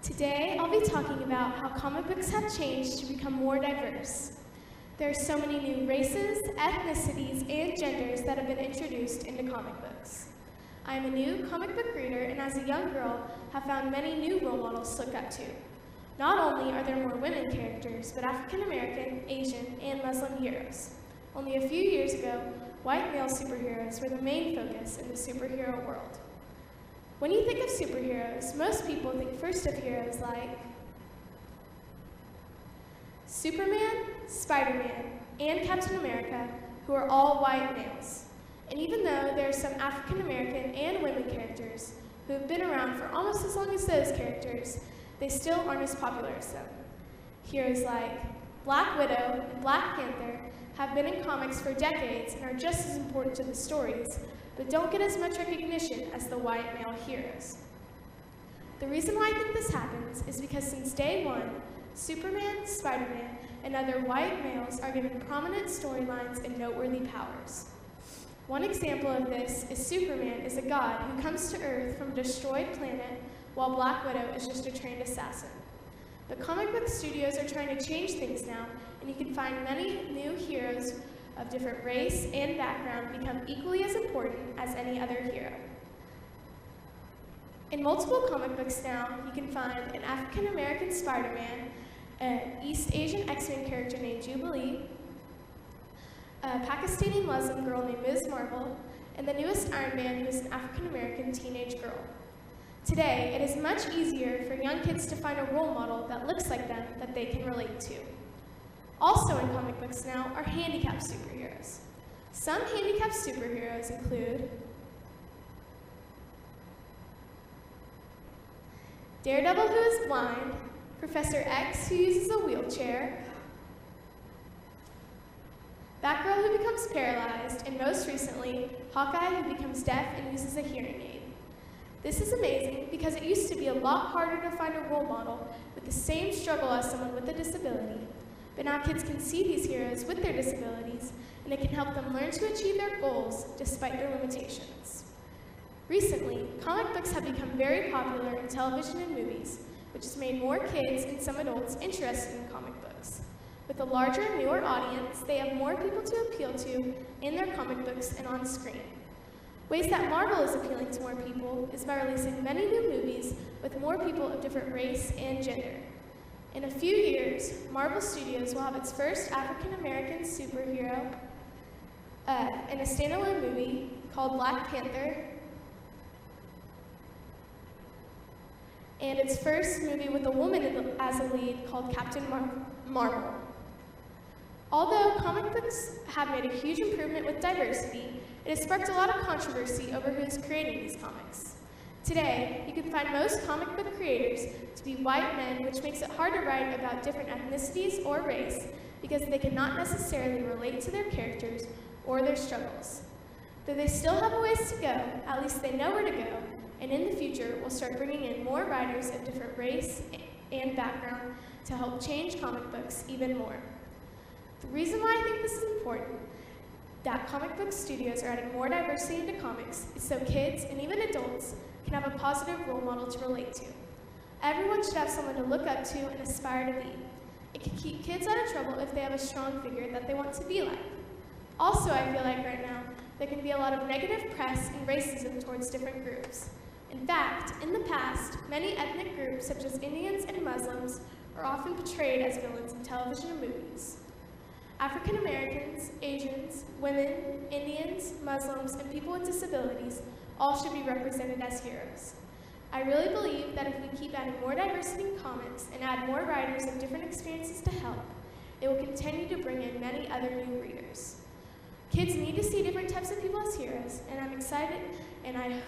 Today, I'll be talking about how comic books have changed to become more diverse. There are so many new races, ethnicities, and genders that have been introduced into comic books. I am a new comic book reader, and as a young girl, have found many new role models to look up to. Not only are there more women characters, but African American, Asian, and Muslim heroes. Only a few years ago, white male superheroes were the main focus in the superhero world. When you think of superheroes, most people think first of heroes like Superman, Spider-Man, and Captain America, who are all white males. And even though there are some African American and women characters who have been around for almost as long as those characters, they still aren't as popular as them. Heroes like Black Widow and Black Panther have been in comics for decades and are just as important to the stories, but don't get as much recognition as the white male heroes. The reason why I think this happens is because since day one, Superman, Spider-Man, and other white males are given prominent storylines and noteworthy powers. One example of this is Superman is a god who comes to Earth from a destroyed planet, while Black Widow is just a trained assassin. But comic book studios are trying to change things now, and you can find many new heroes of different race and background become equally as important as any other hero. In multiple comic books now, you can find an African American Spider-Man, an East Asian X-Men character named Jubilee, a Pakistani Muslim girl named Ms. Marvel, and the newest Iron Man, who is an African American teenage girl. Today, it is much easier for young kids to find a role model that looks like them that they can relate to. Also in comic books now are handicapped superheroes. Some handicapped superheroes include Daredevil, who is blind, Professor X, who uses a wheelchair, Batgirl, who becomes paralyzed, and most recently, Hawkeye, who becomes deaf and uses a hearing aid. This is amazing because it used to be a lot harder to find a role model with the same struggle as someone with a disability. But now kids can see these heroes with their disabilities, and it can help them learn to achieve their goals despite their limitations. Recently, comic books have become very popular in television and movies, which has made more kids and some adults interested in comic books. With a larger and newer audience, they have more people to appeal to in their comic books and on screen. Ways that Marvel is appealing to more people is by releasing many new movies with more people of different race and gender. In a few years, Marvel Studios will have its first African American superhero in a standalone movie called Black Panther, and its first movie with a woman as a lead called Captain Marvel. Although comic books have made a huge improvement with diversity, it has sparked a lot of controversy over who is creating these comics. Today, you can find most comic book creators to be white men, which makes it hard to write about different ethnicities or race because they cannot necessarily relate to their characters or their struggles. Though they still have a ways to go, at least they know where to go, and in the future, we'll start bringing in more writers of different race and background to help change comic books even more. The reason why I think this is important, that comic book studios are adding more diversity into comics, is so kids and even adults can have a positive role model to relate to. Everyone should have someone to look up to and aspire to be. It can keep kids out of trouble if they have a strong figure that they want to be like. Also, I feel like right now, there can be a lot of negative press and racism towards different groups. In fact, in the past, many ethnic groups such as Indians and Muslims are often portrayed as villains in television and movies. African Americans, Asians, women, Indians, Muslims, and people with disabilities all should be represented as heroes. I really believe that if we keep adding more diversity in comics and add more writers of different experiences to help, it will continue to bring in many other new readers. Kids need to see different types of people as heroes, and I'm excited, and I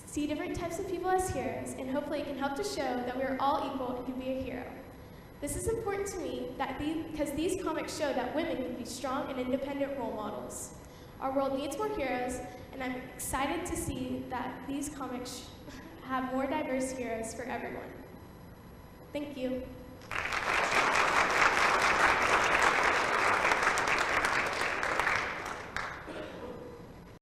see different types of people as heroes, and hopefully it can help to show that we are all equal and can be a hero. This is important to me because these comics show that women can be strong and independent role models. Our world needs more heroes, and I'm excited to see that these comics have more diverse heroes for everyone. Thank you.